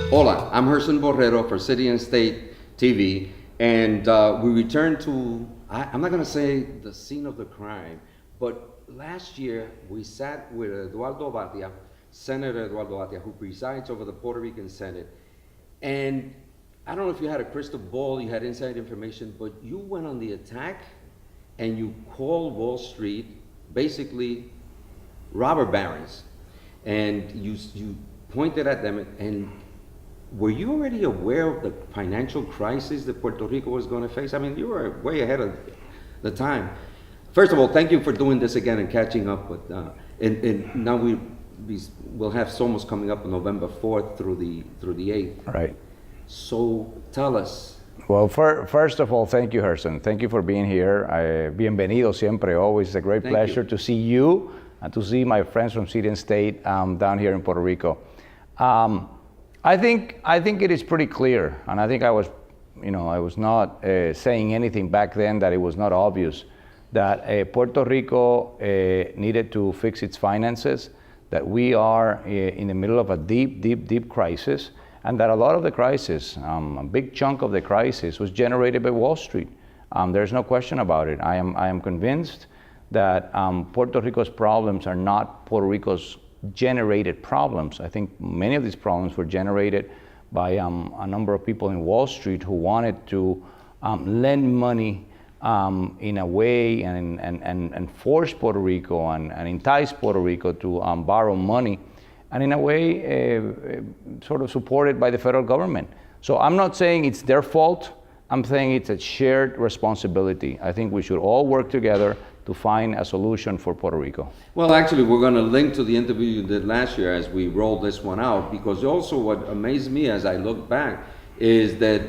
Hola, I'm Gerson Borrero for City and State TV, and we returned to, I'm not going to say the scene of the crime, but last year we sat with Eduardo Bhatia, Senator Eduardo Bhatia, who presides over the Puerto Rican Senate, and I don't know if you had a crystal ball, you had inside information, but you went on the attack and you called Wall Street basically robber barons, and you pointed at them. And were you already aware of the financial crisis that Puerto Rico was going to face? I mean, you were way ahead of the time. First of all, thank you for doing this again and catching up with. And now we'll have Somos coming up on November 4th through the 8th. Right. So tell us. Well, first of all, thank you, Gerson. Thank you for being here. Bienvenido siempre. Always a great pleasure to see you and to see my friends from City and State down here in Puerto Rico. I think it is pretty clear, and I think I was not saying anything back then that it was not obvious that Puerto Rico needed to fix its finances, that we are in the middle of a deep crisis, and that a lot of the crisis, a big chunk of the crisis, was generated by Wall Street. There's no question about it. I am convinced that Puerto Rico's problems are not Puerto Rico's generated problems. I think many of these problems were generated by a number of people in Wall Street who wanted to lend money in a way and force Puerto Rico and entice Puerto Rico to borrow money, and in a way sort of supported by the federal government. So I'm not saying it's their fault. I'm saying it's a shared responsibility. I think we should all work together to find a solution for Puerto Rico. Well, actually, we're going to link to the interview you did last year as we roll this one out, because also what amazed me as I look back is that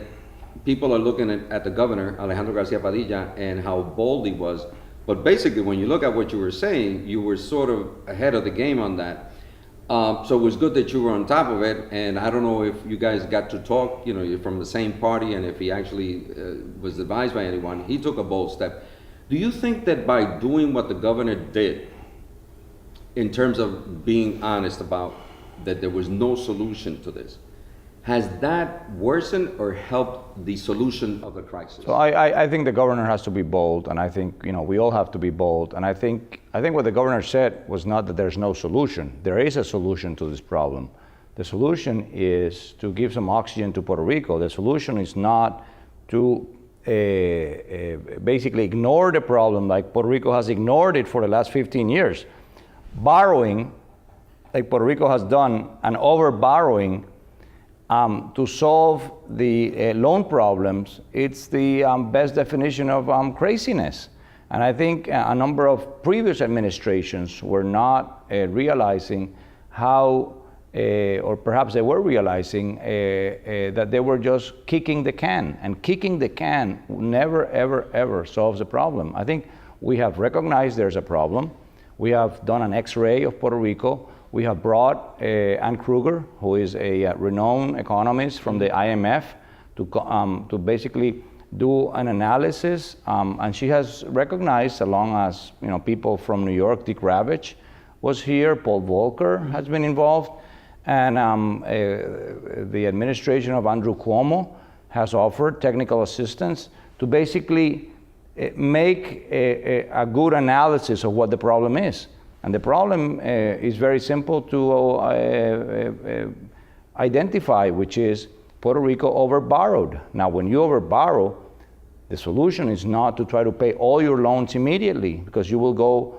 people are looking at the governor, Alejandro Garcia Padilla, and how bold he was. But basically, when you look at what you were saying, you were sort of ahead of the game on that. So it was good that you were on top of it, and I don't know if you guys got to talk, you're from the same party, and if he actually was advised by anyone. He took a bold step. Do you think that by doing what the governor did, in terms of being honest about that there was no solution to this, has that worsened or helped the solution of the crisis? So I think the governor has to be bold, and I think we all have to be bold. And I think what the governor said was not that there's no solution. There is a solution to this problem. The solution is to give some oxygen to Puerto Rico. The solution is not to basically ignore the problem like Puerto Rico has ignored it for the last 15 years. Borrowing, like Puerto Rico has done, and over-borrowing to solve the loan problems, it's the best definition of craziness. And I think a number of previous administrations were not realizing how, or perhaps they were realizing that they were just kicking the can, and kicking the can never, ever solves the problem. I think we have recognized there's a problem. We have done an X-ray of Puerto Rico. We have brought Ann Kruger, who is a renowned economist from the IMF, to basically do an analysis, and she has recognized, along as people from New York, Dick Ravitch was here, Paul Volcker has been involved, and the administration of Andrew Cuomo has offered technical assistance to basically make a good analysis of what the problem is. And the problem is very simple to identify, which is Puerto Rico overborrowed. Now, when you overborrow, the solution is not to try to pay all your loans immediately, because you will go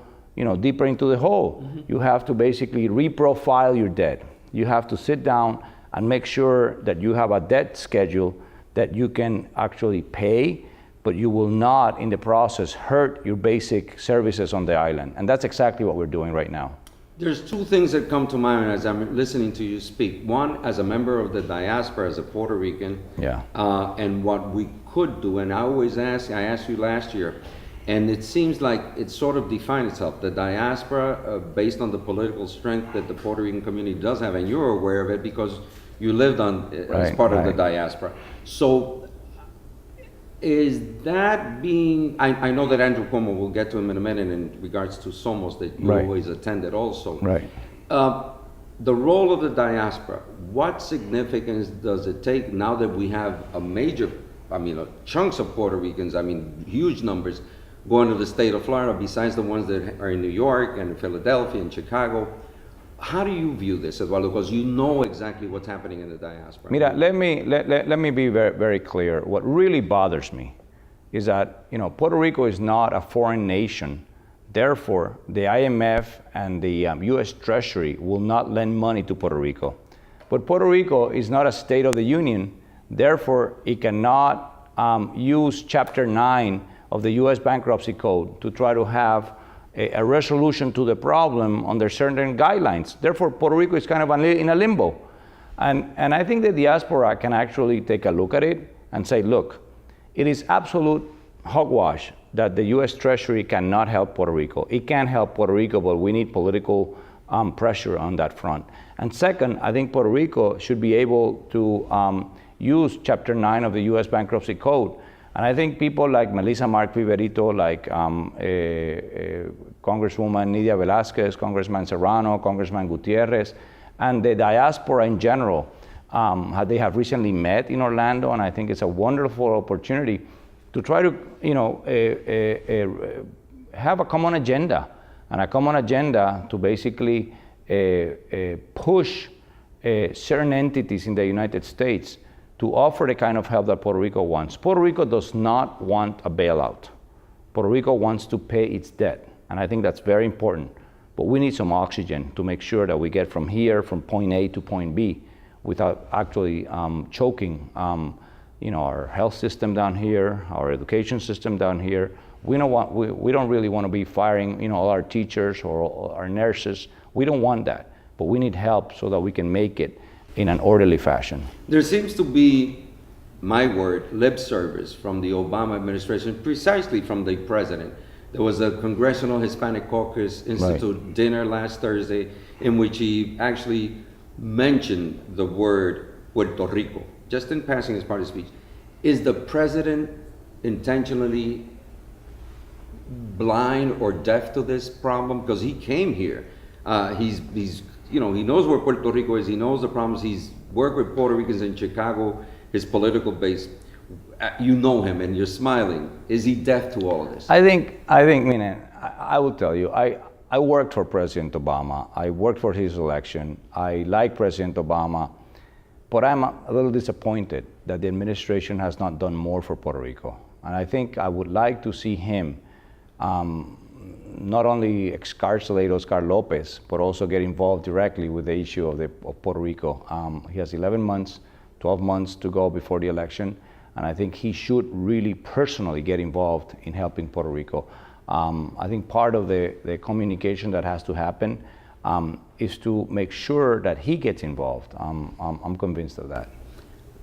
deeper into the hole. Mm-hmm. You have to basically reprofile your debt. You have to sit down and make sure that you have a debt schedule that you can actually pay, but you will not, in the process, hurt your basic services on the island. And that's exactly what we're doing right now. There's two things that come to mind as I'm listening to you speak. One, as a member of the diaspora, as a Puerto Rican, and what we could do. And I asked you last year, and it seems like it sort of defined itself. The diaspora, based on the political strength that the Puerto Rican community does have, and you're aware of it because you lived as part of the diaspora. So Is that being, I know that Andrew Cuomo, we'll get to him in a minute in regards to Somos that you Right. always attended also. Right. The role of the diaspora, what significance does it take now that we have a major, chunks of Puerto Ricans, huge numbers, going to the state of Florida besides the ones that are in New York and Philadelphia and Chicago? How do you view this, Eduardo? Because you know exactly what's happening in the diaspora. Mira, let me be very, very clear. What really bothers me is that, Puerto Rico is not a foreign nation. Therefore, the IMF and the U.S. Treasury will not lend money to Puerto Rico. But Puerto Rico is not a state of the union. Therefore, it cannot use Chapter 9 of the U.S. Bankruptcy Code to try to have a resolution to the problem under certain guidelines. Therefore, Puerto Rico is kind of in a limbo. And I think the diaspora can actually take a look at it and say, look, it is absolute hogwash that the U.S. Treasury cannot help Puerto Rico. It can help Puerto Rico, but we need political pressure on that front. And second, I think Puerto Rico should be able to use Chapter 9 of the U.S. Bankruptcy Code. And I think people like Melissa Mark Viverito, like Congresswoman Nidia Velázquez, Congressman Serrano, Congressman Gutierrez, and the diaspora in general, they have recently met in Orlando, and I think it's a wonderful opportunity to try to, have a common agenda, and a common agenda to basically push certain entities in the United States to offer the kind of help that Puerto Rico wants. Puerto Rico does not want a bailout. Puerto Rico wants to pay its debt, and I think that's very important. But we need some oxygen to make sure that we get from here, from point A to point B, without actually choking our health system down here, our education system down here. We don't really want to be firing all our teachers or our nurses. We don't want that, but we need help so that we can make it in an orderly fashion. There seems to be, my word, lip service from the Obama administration, precisely from the president. There was a Congressional Hispanic Caucus Institute dinner last Thursday in which he actually mentioned the word Puerto Rico, just in passing as part of his speech. Is the president intentionally blind or deaf to this problem? Because he came here. He knows where Puerto Rico is. He knows the problems. He's worked with Puerto Ricans in Chicago, his political base. You know him and you're smiling. Is he deaf to all of this? I think, I will tell you, I worked for President Obama. I worked for his election. I like President Obama, but I'm a little disappointed that the administration has not done more for Puerto Rico. And I think I would like to see him not only excarcerate Oscar Lopez, but also get involved directly with the issue of Puerto Rico. He has 11 months, 12 months to go before the election, and I think he should really personally get involved in helping Puerto Rico. I think part of the communication that has to happen is to make sure that he gets involved. I'm convinced of that.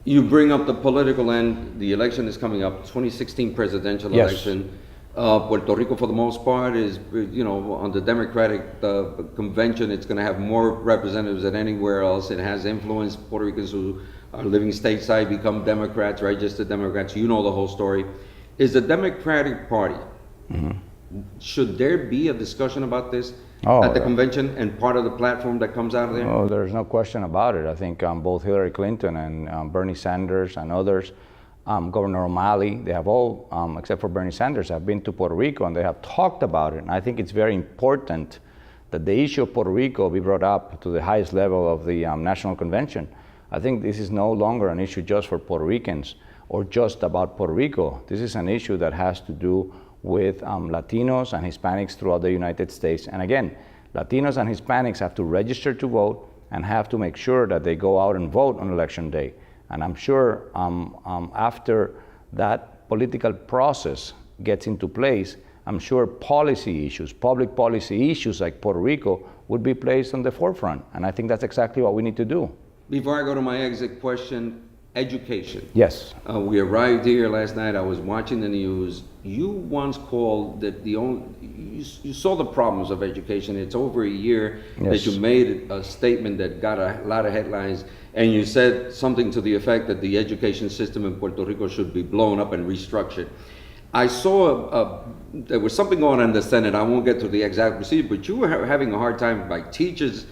You bring up the political end. The election is coming up, 2016 presidential election. Puerto Rico, for the most part, is, on the Democratic convention, it's going to have more representatives than anywhere else. It has influenced Puerto Ricans who are living stateside become Democrats, registered Democrats. You know the whole story. Is the Democratic Party, should there be a discussion about this at the convention and part of the platform that comes out of there? Oh, there's no question about it. I think both Hillary Clinton and Bernie Sanders and others, Governor O'Malley, they have all, except for Bernie Sanders, have been to Puerto Rico and they have talked about it. And I think it's very important that the issue of Puerto Rico be brought up to the highest level of the National Convention. I think this is no longer an issue just for Puerto Ricans or just about Puerto Rico. This is an issue that has to do with Latinos and Hispanics throughout the United States. And again, Latinos and Hispanics have to register to vote and have to make sure that they go out and vote on election day. And I'm sure after that political process gets into place, I'm sure policy issues, public policy issues like Puerto Rico would be placed on the forefront. And I think that's exactly what we need to do. Before I go to my exit question, education. Yes. We arrived here last night. I was watching the news. You once called that you saw the problems of education. It's over a year that you made a statement that got a lot of headlines. and you said something to the effect that the education system in Puerto Rico should be blown up and restructured. I saw there was something going on in the Senate. I won't get to the exact procedure, but you were having a hard time, like teachers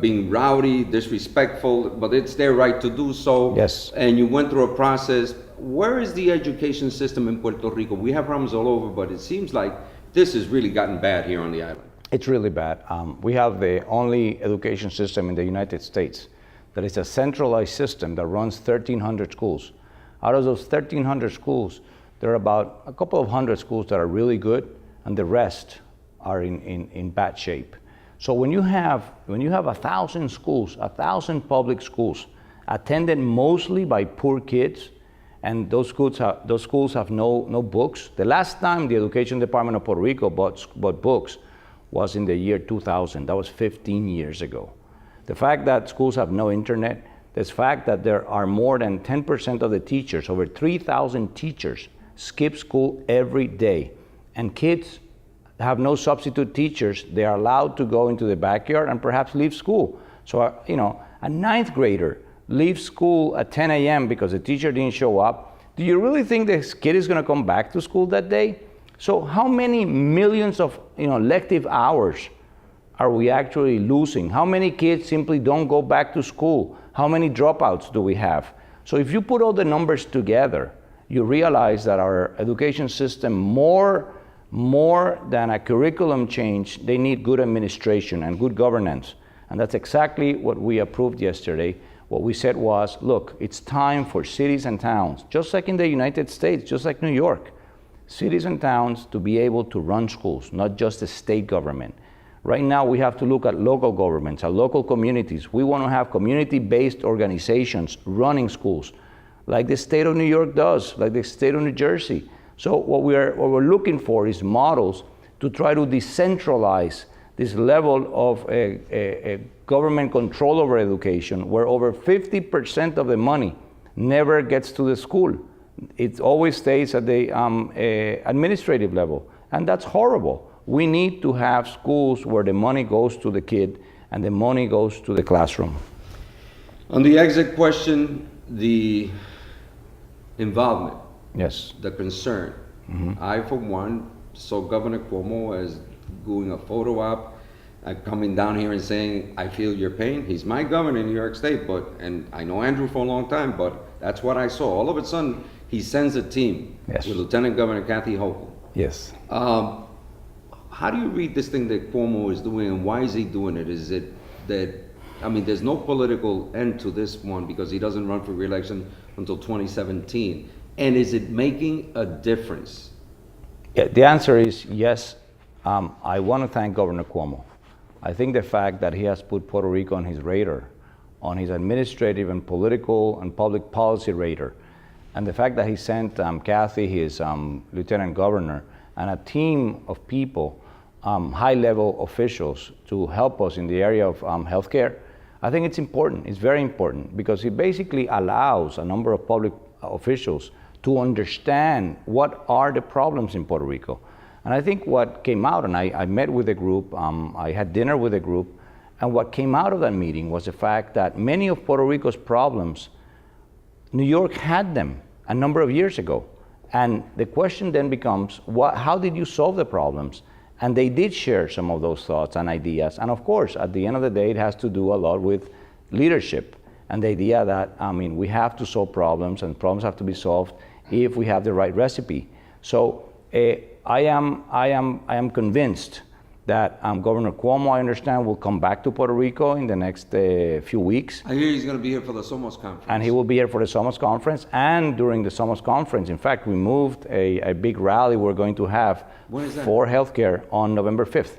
being rowdy, disrespectful, but it's their right to do so. Yes. And you went through a process. Where is the education system in Puerto Rico? We have problems all over, but it seems like this has really gotten bad here on the island. It's really bad. We have the only education system in the United States that is a centralized system that runs 1,300 schools. Out of those 1,300 schools, there are about a couple of hundred schools that are really good, and the rest are in bad shape. So when you have 1,000 schools, 1,000 public schools, attended mostly by poor kids, and those schools have no books. The last time the Education Department of Puerto Rico bought books was in the year 2000. That was 15 years ago. The fact that schools have no internet, the fact that there are more than 10% of the teachers, over 3,000 teachers, skip school every day, and kids have no substitute teachers. They are allowed to go into the backyard and perhaps leave school. So, a ninth grader leaves school at 10 a.m. because the teacher didn't show up. Do you really think this kid is going to come back to school that day? So how many millions of elective hours are we actually losing? How many kids simply don't go back to school? How many dropouts do we have? So if you put all the numbers together, you realize that our education system, more than a curriculum change, they need good administration and good governance. And that's exactly what we approved yesterday. What we said was, look, it's time for cities and towns, just like in the United States, just like New York, cities and towns to be able to run schools, not just the state government. Right now, we have to look at local governments, at local communities. We want to have community-based organizations running schools, like the state of New York does, like the state of New Jersey. So what we're looking for is models to try to decentralize this level of a government control over education, where over 50% of the money never gets to the school. It always stays at the administrative level, and that's horrible. We need to have schools where the money goes to the kid and the money goes to the classroom. On the exit question, the involvement, yes, the concern. I, for one, saw Governor Cuomo as doing a photo op, coming down here and saying, I feel your pain. He's my governor in New York State, and I know Andrew for a long time, but that's what I saw. All of a sudden, he sends a team yes, with Lieutenant Governor Kathy Hochul. Yes. How do you read this thing that Cuomo is doing, and why is he doing it? Is it that, there's no political end to this one because he doesn't run for re-election until 2017. And is it making a difference? Yeah, the answer is yes. I want to thank Governor Cuomo. I think the fact that he has put Puerto Rico on his radar, on his administrative and political and public policy radar, and the fact that he sent Kathy, his lieutenant governor, and a team of people, high-level officials, to help us in the area of healthcare, I think it's important. It's very important because it basically allows a number of public officials to understand what are the problems in Puerto Rico. And I think what came out, and I met with a group, I had dinner with a group, and what came out of that meeting was the fact that many of Puerto Rico's problems, New York had them a number of years ago. And the question then becomes, how did you solve the problems? And they did share some of those thoughts and ideas. And of course, at the end of the day, it has to do a lot with leadership and the idea that, we have to solve problems, and problems have to be solved if we have the right recipe. So I am convinced that Governor Cuomo, I understand, will come back to Puerto Rico in the next few weeks. I hear he's going to be here for the Somos conference. And he will be here for the Somos conference. And during the Somos conference, in fact, we moved a big rally we're going to have for healthcare on November 5th.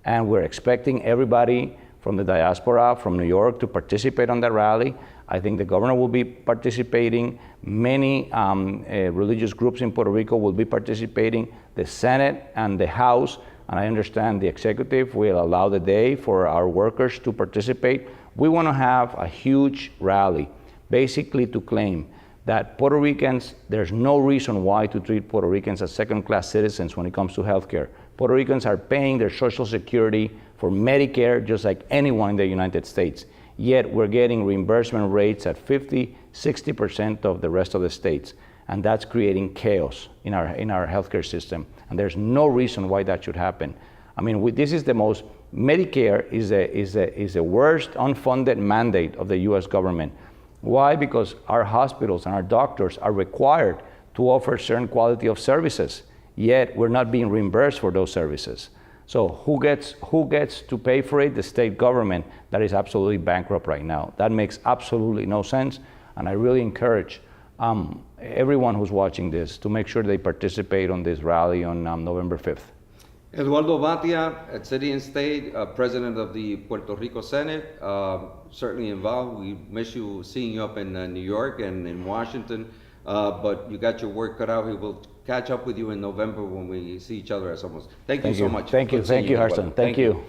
And we're expecting everybody from the diaspora, from New York, to participate on that rally. I think the governor will be participating. Many religious groups in Puerto Rico will be participating. The Senate and the House, and I understand the executive will allow the day for our workers to participate. We want to have a huge rally, basically to claim that Puerto Ricans, there's no reason why to treat Puerto Ricans as second-class citizens when it comes to healthcare. Puerto Ricans are paying their Social Security for Medicare just like anyone in the United States. yet we're getting reimbursement rates at 50, 60% of the rest of the states. And that's creating chaos in our healthcare system. And there's no reason why that should happen. I mean, this is the most, Medicare is the worst unfunded mandate of the US government. Why? Because our hospitals and our doctors are required to offer certain quality of services, yet we're not being reimbursed for those services. So who gets to pay for it? The state government that is absolutely bankrupt right now. That makes absolutely no sense, and I really encourage everyone who's watching this to make sure they participate on this rally on November 5th. Eduardo Bhatia, at City and State, President of the Puerto Rico Senate, certainly involved. We miss seeing you up in New York and in Washington, but you got your work cut out. We will catch up with you in November when we see each other at Somos. Thank you so much. Thank you, Hurston. Thank you.